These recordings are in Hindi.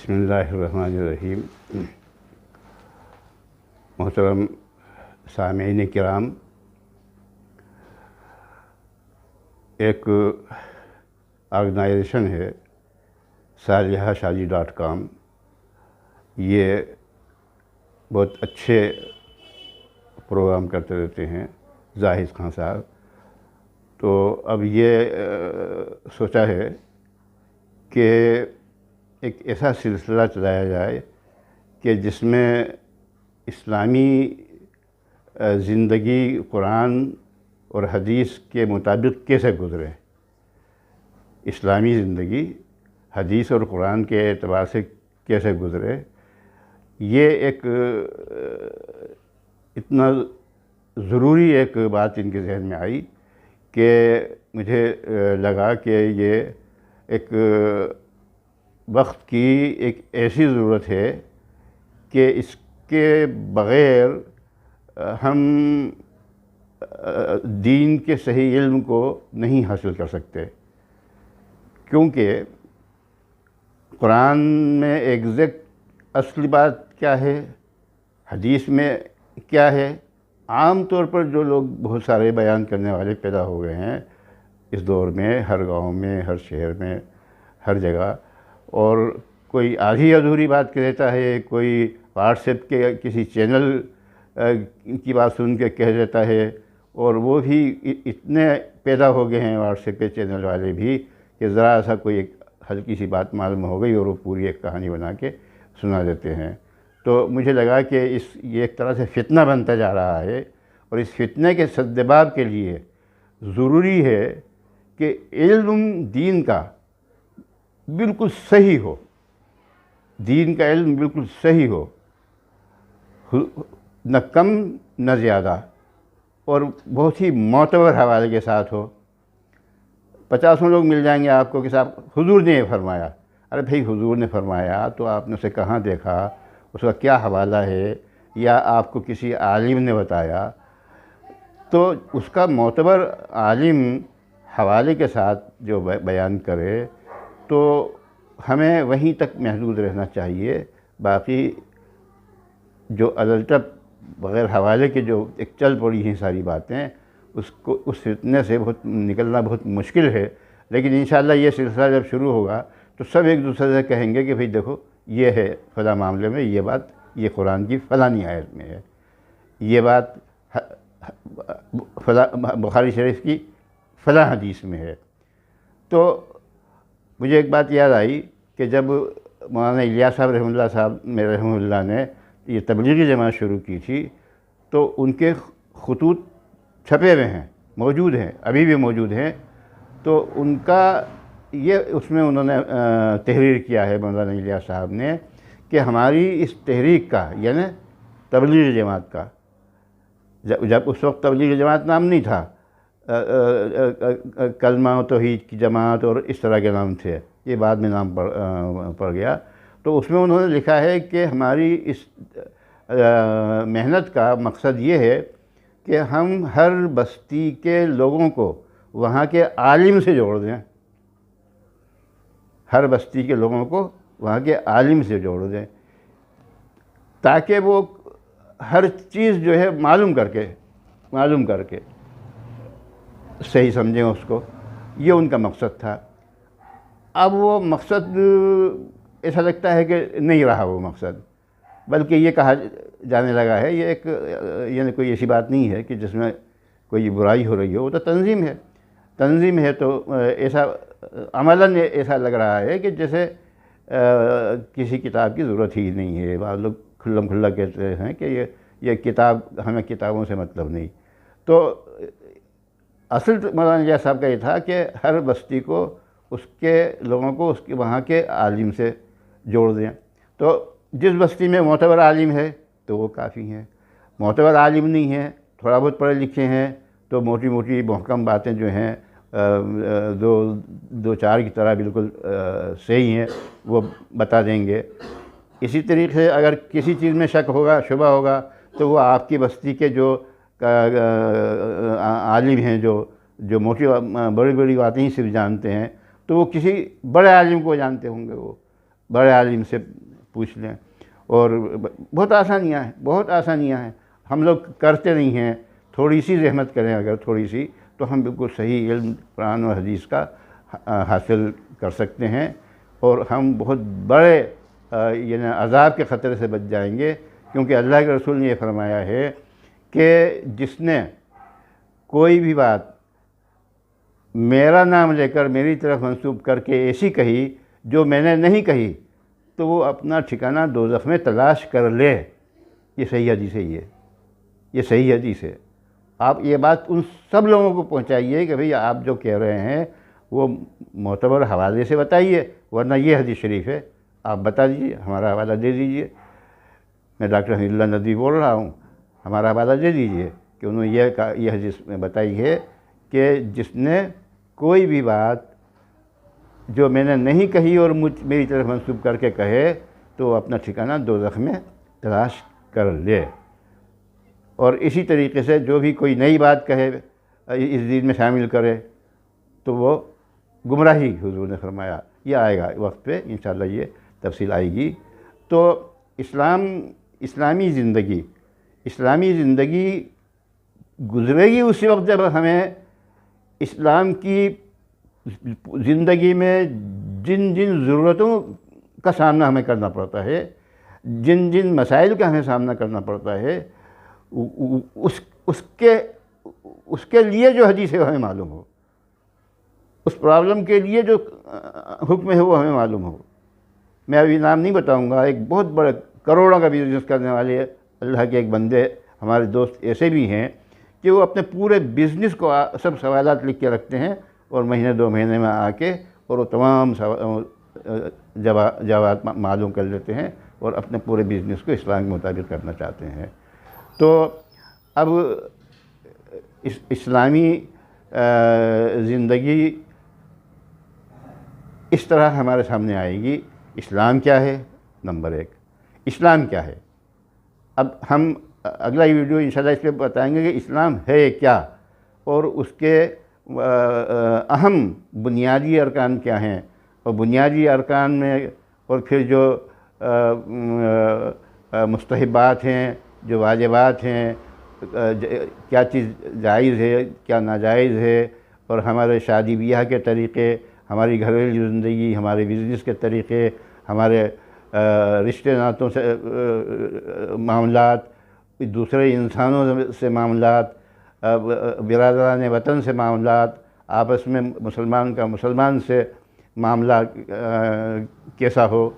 बिस्मिल्लाहिर्रहमानिर्रहीम। मोहतरम सामीन किराम, एक ऑर्गेनाइजेशन है salihashadi.com। ये बहुत अच्छे प्रोग्राम करते रहते हैं जाहिद खान साहब। तो अब ये सोचा है कि एक ऐसा सिलसिला चलाया जाए कि जिसमें इस्लामी ज़िंदगी कुरान और हदीस के मुताबिक कैसे गुज़रे, इस्लामी ज़िंदगी हदीस और कुरान के एतबार से कैसे गुज़रे। ये एक इतना ज़रूरी एक बात इनके जहन में आई कि मुझे लगा कि ये एक वक्त की एक ऐसी ज़रूरत है कि इसके बग़ैर हम दीन के सही इल्म को नहीं हासिल कर सकते, क्योंकि कुरान में एग्जैक्ट असली बात क्या है, हदीस में क्या है। आम तौर पर जो लोग बहुत सारे बयान करने वाले पैदा हो गए हैं इस दौर में, हर गांव में, हर शहर में, हर जगह, और कोई आधी अधूरी बात कह देता है, कोई व्हाट्सएप के किसी चैनल की बात सुन के कह देता है, और वो भी इतने पैदा हो गए हैं व्हाट्सएप के चैनल वाले भी कि ज़रा सा कोई एक हल्की सी बात मालूम हो गई और वो पूरी एक कहानी बना के सुना देते हैं। तो मुझे लगा कि ये एक तरह से फितना बनता जा रहा है, और इस फितने के सद्दबाब के लिए ज़रूरी है कि इल्म दीन का बिल्कुल सही हो, दीन का इल्म बिल्कुल सही हो, न कम न ज़्यादा, और बहुत ही मोतबर हवाले के साथ हो। 50 लोग मिल जाएंगे आपको कि साहब हुजूर ने फरमाया। अरे भाई, हुजूर ने फरमाया तो आपने उसे कहाँ देखा, उसका क्या हवाला है, या आपको किसी आलिम ने बताया, तो उसका मोतबर आलिम हवाले के साथ जो बयान करे तो हमें वहीं तक महदूद रहना चाहिए। बाकी जो अदलटप बग़ैर हवाले के जो एक चल पड़ी हैं सारी बातें, उसको उस फितने से बहुत निकलना बहुत मुश्किल है। लेकिन इंशाअल्लाह ये सिलसिला जब शुरू होगा तो सब एक दूसरे से कहेंगे कि भाई देखो, ये है फ़ला मामले में ये बात, ये कुरान की फ़लानी आयत में है, ये बात फ़ला बुखारी शरीफ की फ़ला हदीस में है। तो मुझे एक बात याद आई कि जब मौलाना इलियास साहब रहमतुल्लाह साहब रहमतुल्लाह ने ये तबलीगी जमात शुरू की थी, तो उनके खतूत छपे हुए हैं, मौजूद हैं, अभी भी मौजूद हैं। तो उनका ये उसमें उन्होंने तहरीर किया है मौलाना इलियास साहब ने कि हमारी इस तहरीक का, यानी तबलीगी जमात का, जब उस वक्त तबलीगी जमात नाम नहीं था, कलमा तौहीद की जमात और इस तरह के नाम थे, ये बाद में नाम पड़ गया। तो उसमें उन्होंने लिखा है कि हमारी इस मेहनत का मकसद ये है कि हम हर बस्ती के लोगों को वहाँ के आलिम से जोड़ दें, हर बस्ती के लोगों को वहाँ के आलिम से जोड़ दें, ताकि वो हर चीज़ जो है मालूम करके सही समझें उसको। ये उनका मकसद था। अब वो मकसद ऐसा लगता है कि नहीं रहा वो मकसद, बल्कि ये कहा जाने लगा है, ये एक यानी कोई ऐसी बात नहीं है कि जिसमें कोई बुराई हो रही हो, वो तो तंजीम है। तो ऐसा अमलन ऐसा लग रहा है कि जैसे किसी किताब की ज़रूरत ही नहीं है। बाद लोग खुल्ला कहते हैं कि ये किताब, हमें किताबों से मतलब नहीं। तो असल मौलाना इलियास साहब का ये था कि हर बस्ती को, उसके लोगों को उसके वहाँ के आलिम से जोड़ दें। तो जिस बस्ती में मोतबर आलिम है तो वो काफ़ी हैं, मोतबर आलिम नहीं है, थोड़ा बहुत पढ़े लिखे हैं, तो मोटी मोटी महकम बातें जो हैं दो चार की तरह बिल्कुल सही हैं, वो बता देंगे। इसी तरीके से अगर किसी चीज़ में शक होगा, शुबा होगा, तो वो आपकी बस्ती के जो आलिम हैं, जो बड़ी बड़ी बातें ही सिर्फ जानते हैं, तो वो किसी बड़े आलिम को जानते होंगे वो, बड़े आलिम से पूछ लें। और बहुत आसानियाँ हैं, बहुत आसानियाँ हैं, हम लोग करते नहीं हैं। थोड़ी सी ज़हमत करें अगर थोड़ी सी, तो हम बिल्कुल सही इल्म कुरान और हदीस का हासिल कर सकते हैं, और हम बहुत बड़े यानी अज़ाब के ख़तरे से बच जाएंगे। क्योंकि अल्लाह के रसूल ने यह फरमाया है कि जिसने कोई भी बात मेरा नाम लेकर मेरी तरफ मंसूब करके ऐसी कही जो मैंने नहीं कही, तो वो अपना ठिकाना दोज़ख में तलाश कर ले। ये सही हदीस है, ये सही हदीस है। आप ये बात उन सब लोगों को पहुंचाइए कि भाई आप जो कह रहे हैं वो मोतबर हवाले से बताइए, वरना ये हदीस शरीफ है, आप बता दीजिए, हमारा हवाला दे दीजिए। मैं डॉक्टर हमीदुल्लाह नदवी बोल रहा हूँ, हमारा हवाला दे दीजिए कि उन्होंने ये हदीस में बताई है कि जिसने कोई भी बात जो मैंने नहीं कही और मेरी तरफ मंसूब करके कहे, तो अपना ठिकाना दोज़ख में तलाश कर ले। और इसी तरीके से जो भी कोई नई बात कहे इस दीन में शामिल करे, तो वो गुमराही, हुज़ूर ने फरमाया। ये आएगा वक्त पे इंशाअल्लाह, ये तफसील आएगी। तो इस्लामी ज़िंदगी गुजरेगी उसी वक्त जब हमें इस्लाम की ज़िंदगी में जिन जिन ज़रूरतों का सामना हमें करना पड़ता है, जिन जिन मसाइल का हमें सामना करना पड़ता है, उसके लिए जो हदीस है वो हमें मालूम हो, उस प्रॉब्लम के लिए जो हुक्म है वो हमें मालूम हो। मैं अभी नाम नहीं बताऊंगा, एक बहुत बड़े करोड़ों का बिज़नेस करने वाले अल्लाह के एक बंदे, हमारे दोस्त ऐसे भी हैं कि वो अपने पूरे बिज़नेस को सब सवालात लिख के रखते हैं, और महीने 2 महीने में आके और वो तमाम जवाब मालूम कर लेते हैं, और अपने पूरे बिज़नेस को इस्लाम के मुताबिक करना चाहते हैं। तो अब इस्लामी ज़िंदगी इस तरह हमारे सामने आएगी। इस्लाम क्या है, नंबर 1, इस्लाम क्या है। अब हम अगला वीडियो इंशाल्लाह इस पर बताएंगे कि इस्लाम है क्या, और उसके अहम बुनियादी अरकान क्या हैं, और बुनियादी अरकान में और फिर जो मुस्तहबात हैं, जो वाजिबात हैं, क्या चीज़ जायज़ है, क्या नाजायज़ है, और हमारे शादी ब्याह के तरीक़े, हमारी घरेलू ज़िंदगी, हमारे बिज़नेस के तरीक़े, हमारे रिश्ते नातों से मामलात, दूसरे इंसानों से मामलात, बिरादरान वतन से मामलात, आपस में मुसलमान का मुसलमान से मामला कैसा हो।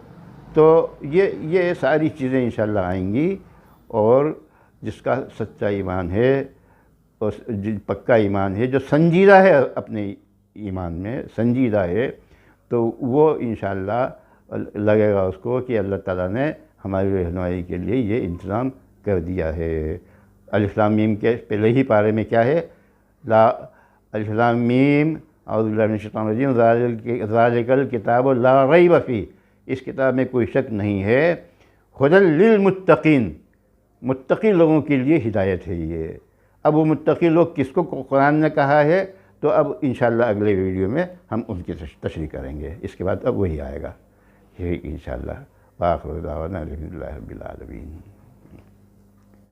तो ये सारी चीज़ें इंशाअल्लाह आएंगी। और जिसका सच्चा ईमान है और पक्का ईमान है, जो संजीदा है अपने ईमान में, संजीदा है, तो वो इंशाअल्लाह लगेगा उसको कि अल्लाह ताला ने हमारी रहनुमाई के लिए ये इंतज़ाम कर दिया है। अलिफ लाम मीम के पहले ही पारे में क्या है, अलिफ लाम मीम औज़ु बिल्लाहि मिनश शैतानिर रजीम ज़ालिकल किताबु ला रैब फ़ीह, इस किताब में कोई शक नहीं है, हुदल लिल मुत्तक़ीन, मुत्तक़ी लोगों के लिए हिदायत है ये। अब वो मुत्तक़ी लोग किसको कुरान ने कहा है, तो अब इंशाअल्लाह अगले वीडियो में हम उनकी तशरीह करेंगे। इसके बाद अब वही आएगा, ये इंशाअल्लाह। व आखिरु दावाना अल्हम्दुलिल्लाहि रब्बिल आलमीन।